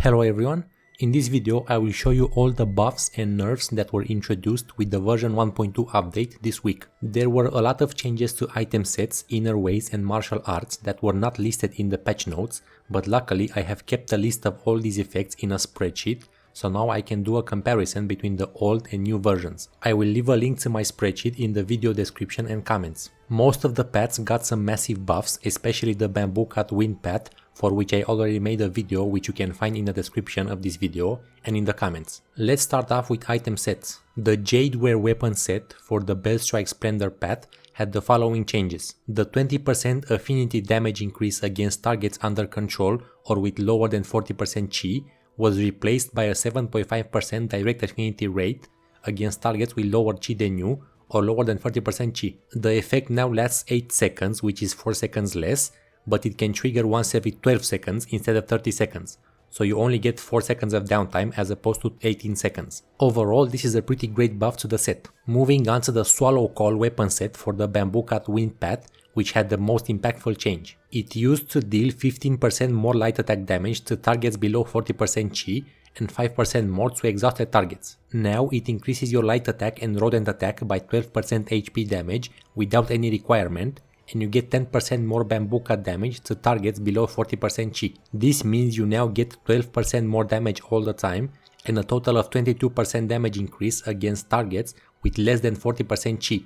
Hello everyone, in this video I will show you all the buffs and nerfs that were introduced with the version 1.2 update this week. There were a lot of changes to item sets, inner ways and martial arts that were not listed in the patch notes, but luckily I have kept a list of all these effects in a spreadsheet, so now I can do a comparison between the old and new versions. I will leave a link to my spreadsheet in the video description and comments. Most of the paths got some massive buffs, especially the Bamboocut wind path, for which I already made a video which you can find in the description of this video and in the comments. Let's start off with item sets. The Jade weapon set for the Bellstrike Splendor path had the following changes. The 20% affinity damage increase against targets under control or with lower than 40% chi was replaced by a 7.5% direct affinity rate against targets with lower chi than you or lower than 40% chi. The effect now lasts 8 seconds, which is 4 seconds less, but it can trigger once every 12 seconds instead of 30 seconds, so you only get 4 seconds of downtime as opposed to 18 seconds. Overall, this is a pretty great buff to the set. Moving on to the Swallow Call weapon set for the Bamboocut wind path, which had the most impactful change. It used to deal 15% more light attack damage to targets below 40% chi and 5% more to exhausted targets. Now it increases your light attack and rodent attack by 12% HP damage without any requirement, and you get 10% more Bamboocut damage to targets below 40% chi. This means you now get 12% more damage all the time and a total of 22% damage increase against targets with less than 40% chi,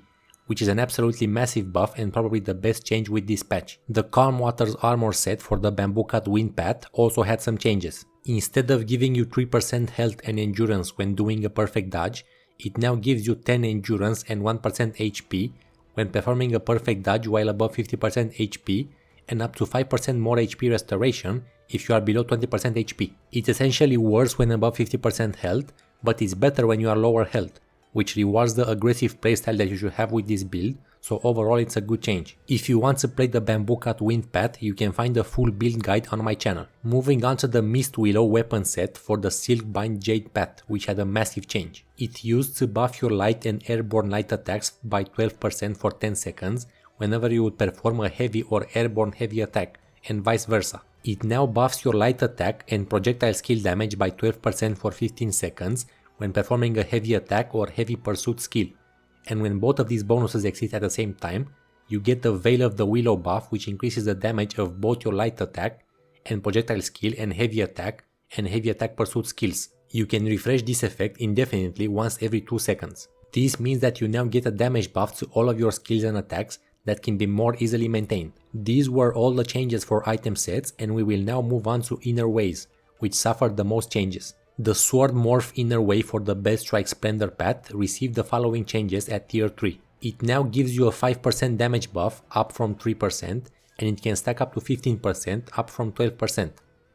which is an absolutely massive buff and probably the best change with this patch. The Calm Waters armor set for the Bamboocut wind path also had some changes. Instead of giving you 3% health and endurance when doing a perfect dodge, it now gives you 10 endurance and 1% HP when performing a perfect dodge while above 50% HP, and up to 5% more HP restoration if you are below 20% HP. It's essentially worse when above 50% health, but it's better when you are lower health, which rewards the aggressive playstyle that you should have with this build, so overall it's a good change. If you want to play the Bamboocut wind path, you can find a full build guide on my channel. Moving on to the Mist Willow weapon set for the Silkbind Jade path, which had a massive change. It used to buff your light and airborne light attacks by 12% for 10 seconds whenever you would perform a heavy or airborne heavy attack, and vice versa. It now buffs your light attack and projectile skill damage by 12% for 15 seconds when performing a heavy attack or heavy pursuit skill. And when both of these bonuses exist at the same time, you get the Veil of the Willow buff, which increases the damage of both your light attack and projectile skill and heavy attack pursuit skills. You can refresh this effect indefinitely once every 2 seconds. This means that you now get a damage buff to all of your skills and attacks that can be more easily maintained. These were all the changes for item sets, and we will now move on to inner ways, which suffered the most changes. The Sword Morph inner way for the Bellstrike Splendor path received the following changes at tier 3. It now gives you a 5% damage buff up from 3%, and it can stack up to 15% up from 12%.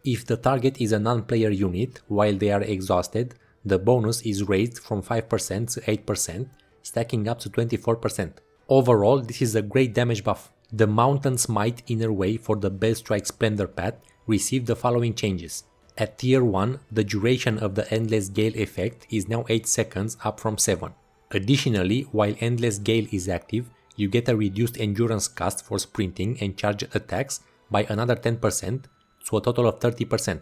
If the target is a non-player unit while they are exhausted, the bonus is raised from 5% to 8%, stacking up to 24%. Overall, this is a great damage buff. The Mountain Smite inner way for the Bellstrike Splendor path received the following changes. At tier 1, the duration of the Endless Gale effect is now 8 seconds up from 7. Additionally, while Endless Gale is active, you get a reduced endurance cost for sprinting and charged attacks by another 10%, so a total of 30%.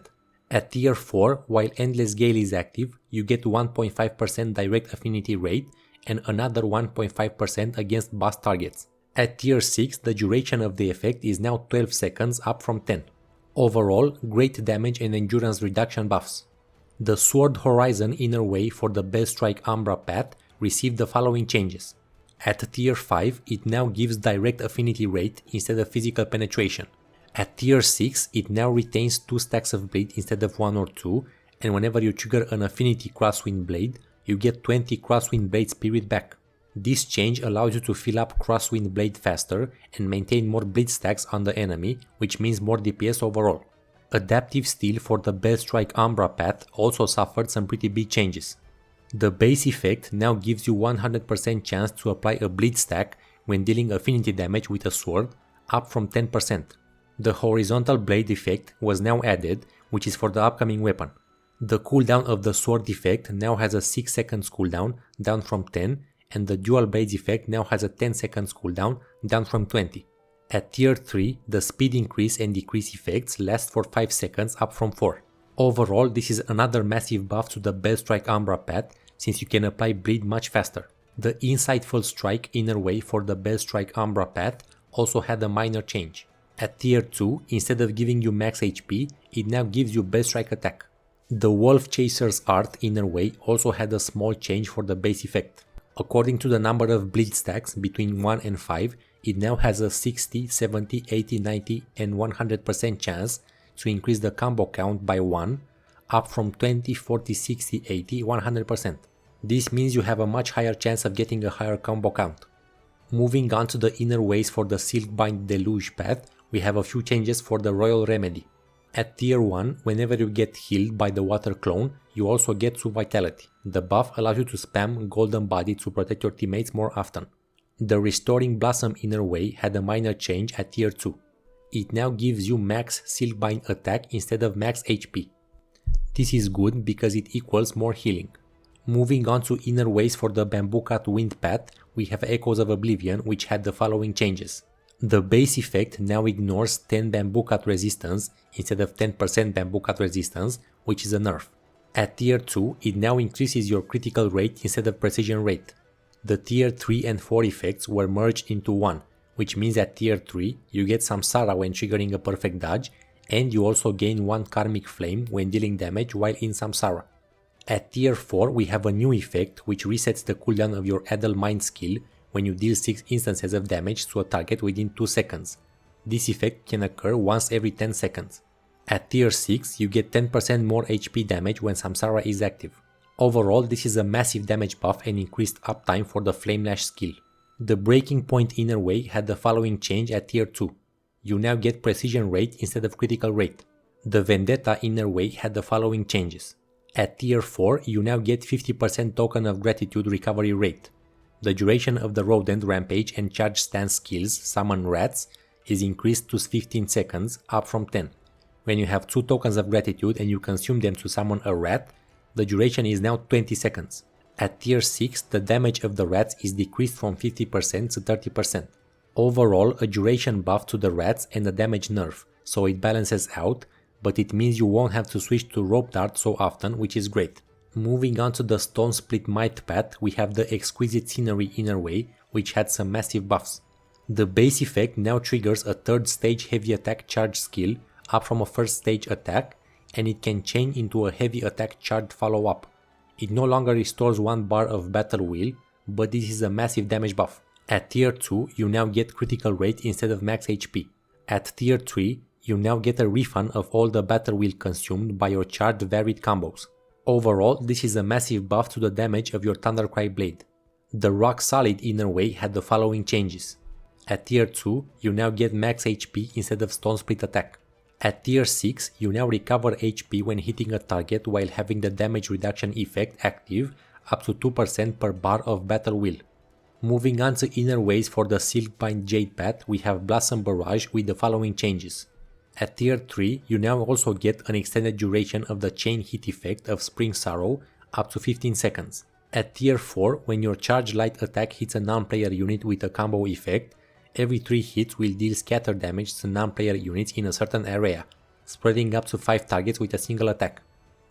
At tier 4, while Endless Gale is active, you get 1.5% direct affinity rate and another 1.5% against boss targets. At tier 6, the duration of the effect is now 12 seconds up from 10. Overall, great damage and endurance reduction buffs. The Sword Horizon inner way for the Bellstrike Umbra path received the following changes. At tier 5, it now gives direct affinity rate instead of physical penetration. At tier 6, it now retains 2 stacks of blade instead of 1 or 2, and whenever you trigger an affinity crosswind blade, you get 20 crosswind blade spirit back. This change allows you to fill up crosswind blade faster and maintain more bleed stacks on the enemy, which means more DPS overall. Adaptive Steel for the Bellstrike Umbra path also suffered some pretty big changes. The base effect now gives you 100% chance to apply a bleed stack when dealing affinity damage with a sword, up from 10%. The horizontal blade effect was now added, which is for the upcoming weapon. The cooldown of the sword effect now has a 6 seconds cooldown, down from 10, and the dual blades effect now has a 10 seconds cooldown, down from 20. At tier 3, the speed increase and decrease effects last for 5 seconds up from 4. Overall, this is another massive buff to the Bellstrike Umbra pet, since you can apply bleed much faster. The Insightful Strike inner way for the Bellstrike Umbra pet also had a minor change. At tier 2, instead of giving you max HP, it now gives you Bellstrike attack. The Wolf Chaser's art inner way also had a small change for the base effect. According to the number of bleed stacks between 1 and 5, it now has a 60, 70, 80, 90 and 100% chance to increase the combo count by 1, up from 20, 40, 60, 80, 100%. This means you have a much higher chance of getting a higher combo count. Moving on to the inner ways for the Silkbind Deluge path, we have a few changes for the Royal Remedy. At tier 1, whenever you get healed by the water clone, you also get True Vitality. The buff allows you to spam Golden Body to protect your teammates more often. The Restoring Blossom inner way had a minor change at tier 2. It now gives you max Silkbind attack instead of max HP. This is good because it equals more healing. Moving on to inner ways for the Bamboocut Wind path, we have Echoes of Oblivion, which had the following changes. The base effect now ignores 10 Bamboocut resistance instead of 10% Bamboocut resistance, which is a nerf. At tier 2, it now increases your critical rate instead of precision rate. The tier 3 and 4 effects were merged into one, which means at tier 3 you get Samsara when triggering a perfect dodge, and you also gain 1 Karmic Flame when dealing damage while in Samsara. At tier 4 we have a new effect which resets the cooldown of your Adel Mind skill when you deal 6 instances of damage to a target within 2 seconds. This effect can occur once every 10 seconds. At tier 6 you get 10% more HP damage when Samsara is active. Overall, this is a massive damage buff and increased uptime for the Flamelash skill. The Breaking Point inner way had the following change at tier 2. You now get precision rate instead of critical rate. The Vendetta inner way had the following changes. At tier 4, you now get 50% token of gratitude recovery rate. The duration of the Rodent Rampage and Charge Stance skills, Summon Rats, is increased to 15 seconds, up from 10. When you have 2 tokens of gratitude and you consume them to summon a rat, the duration is now 20 seconds. At tier 6, the damage of the rats is decreased from 50% to 30%. Overall, a duration buff to the rats and a damage nerf, so it balances out, but it means you won't have to switch to Rope Dart so often, which is great. Moving on to the Stonesplit Might path, we have the Exquisite Scenery inner way, which had some massive buffs. The base effect now triggers a 3rd stage heavy attack charge skill, up from a 1st stage attack, and it can chain into a heavy attack charge follow-up. It no longer restores 1 bar of battle wheel, but this is a massive damage buff. At tier 2, you now get critical rate instead of max HP. At tier 3, you now get a refund of all the battle wheel consumed by your charged varied combos. Overall, this is a massive buff to the damage of your Thundercry blade. The Rock Solid inner way had the following changes. At tier 2, you now get max HP instead of Stonesplit attack. At tier 6, you now recover HP when hitting a target while having the damage reduction effect active up to 2% per bar of battle wheel. Moving on to inner ways for the Silkbind Jade path, we have Blossom Barrage with the following changes. At tier 3, you now also get an extended duration of the chain hit effect of Spring Sorrow up to 15 seconds. At tier 4, when your Charge Light attack hits a non-player unit with a combo effect, every 3 hits will deal scatter damage to non-player units in a certain area, spreading up to 5 targets with a single attack.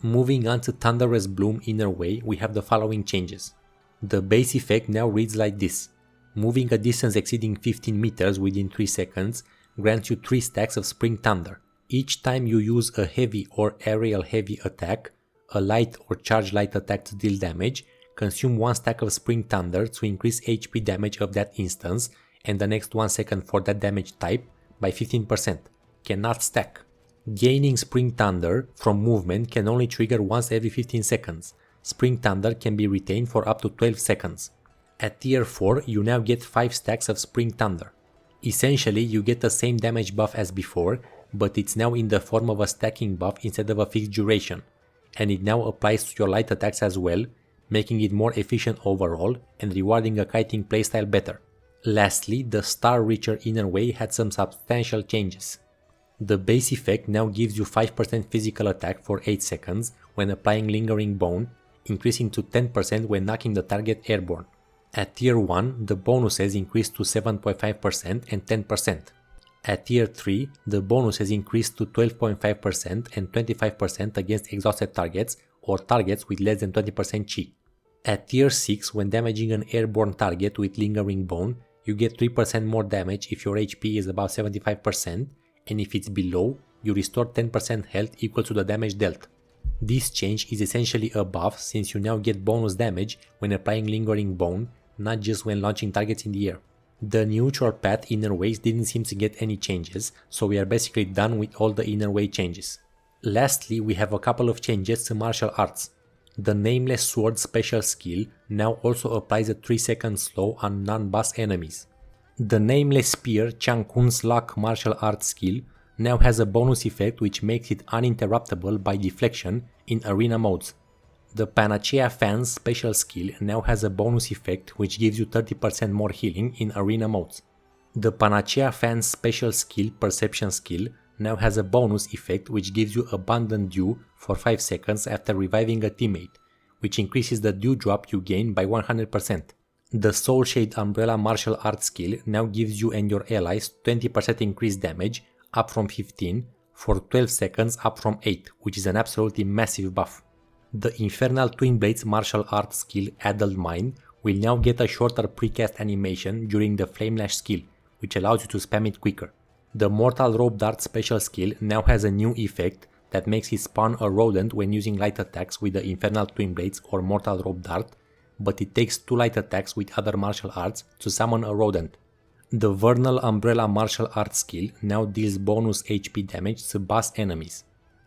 Moving on to Thunderous Bloom inner way, we have the following changes. The base effect now reads like this. Moving a distance exceeding 15 meters within 3 seconds grants you 3 stacks of Spring Thunder. Each time you use a heavy or aerial heavy attack, a light or charge light attack to deal damage, consume 1 stack of Spring Thunder to increase HP damage of that instance and the next 1 second for that damage type by 15%. Cannot stack. Gaining Spring Thunder from movement can only trigger once every 15 seconds. Spring Thunder can be retained for up to 12 seconds. At tier 4, you now get 5 stacks of Spring Thunder. Essentially, you get the same damage buff as before, but it's now in the form of a stacking buff instead of a fixed duration, and it now applies to your light attacks as well, making it more efficient overall and rewarding a kiting playstyle better. Lastly, the Star Reacher inner way had some substantial changes. The base effect now gives you 5% physical attack for 8 seconds when applying Lingering Bone, increasing to 10% when knocking the target airborne. At tier 1, the bonuses increase to 7.5% and 10%. At tier 3, the bonus has increased to 12.5% and 25% against exhausted targets or targets with less than 20% chi. At tier 6, when damaging an airborne target with Lingering Bone, you get 3% more damage if your HP is above 75%, and if it's below, you restore 10% health equal to the damage dealt. This change is essentially a buff since you now get bonus damage when applying Lingering Bone, not just when launching targets in the air. The neutral path inner ways didn't seem to get any changes, so we are basically done with all the inner way changes. Lastly, we have a couple of changes to martial arts. The Nameless Sword special skill now also applies a 3-second slow on non-boss enemies. The Nameless Spear Changkun's Lock martial arts skill now has a bonus effect which makes it uninterruptible by deflection in arena modes. The Panacea Fan's special skill now has a bonus effect which gives you 30% more healing in arena modes. The Panacea Fan's special skill Perception skill now has a bonus effect which gives you Abundant Dew for 5 seconds after reviving a teammate, which increases the dew drop you gain by 100%. The Soul Shade Umbrella martial arts skill now gives you and your allies 20% increased damage, up from 15, for 12 seconds up from 8, which is an absolutely massive buff. The Infernal Twinblades martial arts skill Addled Mind will now get a shorter precast animation during the Flame Lash skill, which allows you to spam it quicker. The Mortal Rope Dart special skill now has a new effect that makes it spawn a rodent when using light attacks with the Infernal Twinblades or Mortal Rope Dart, but it takes 2 light attacks with other martial arts to summon a rodent. The Vernal Umbrella martial arts skill now deals bonus HP damage to boss enemies.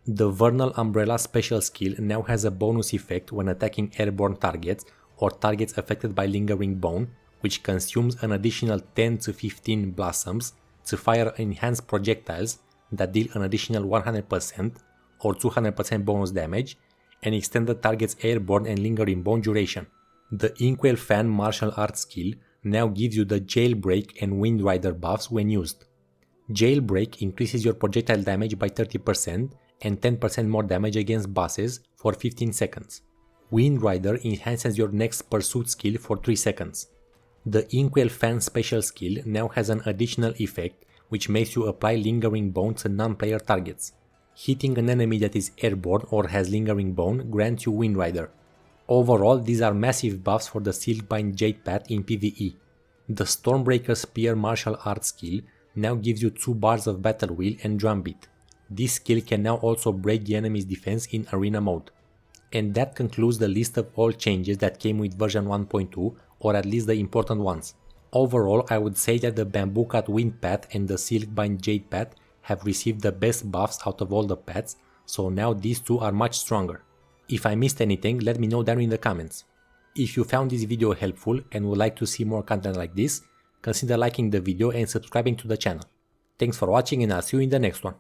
The Vernal Umbrella special skill now has a bonus effect when attacking airborne targets or targets affected by Lingering Bone, which consumes an additional 10 to 15 blossoms to fire enhanced projectiles that deal an additional 100% or 200% bonus damage and extend the target's airborne and Lingering Bone duration. The Inkwell Fan martial arts skill now gives you the Jailbreak and Wind Rider buffs when used. Jailbreak increases your projectile damage by 30% and 10% more damage against bosses for 15 seconds. Wind Rider enhances your next pursuit skill for 3 seconds. The Inkwell Fan special skill now has an additional effect which makes you apply Lingering Bone to non-player targets. Hitting an enemy that is airborne or has Lingering Bone grants you Wind Rider. Overall, these are massive buffs for the Silkbind Jade path in PvE. The Stormbreaker Spear martial arts skill now gives you 2 bars of Battle Wheel and Drumbeat. This skill can now also break the enemy's defense in arena mode. And that concludes the list of all changes that came with version 1.2, or at least the important ones. Overall, I would say that the Bamboocut Wind path and the Silkbind Jade path have received the best buffs out of all the paths, so now these two are much stronger. If I missed anything, let me know down in the comments. If you found this video helpful and would like to see more content like this, consider liking the video and subscribing to the channel. Thanks for watching and I'll see you in the next one.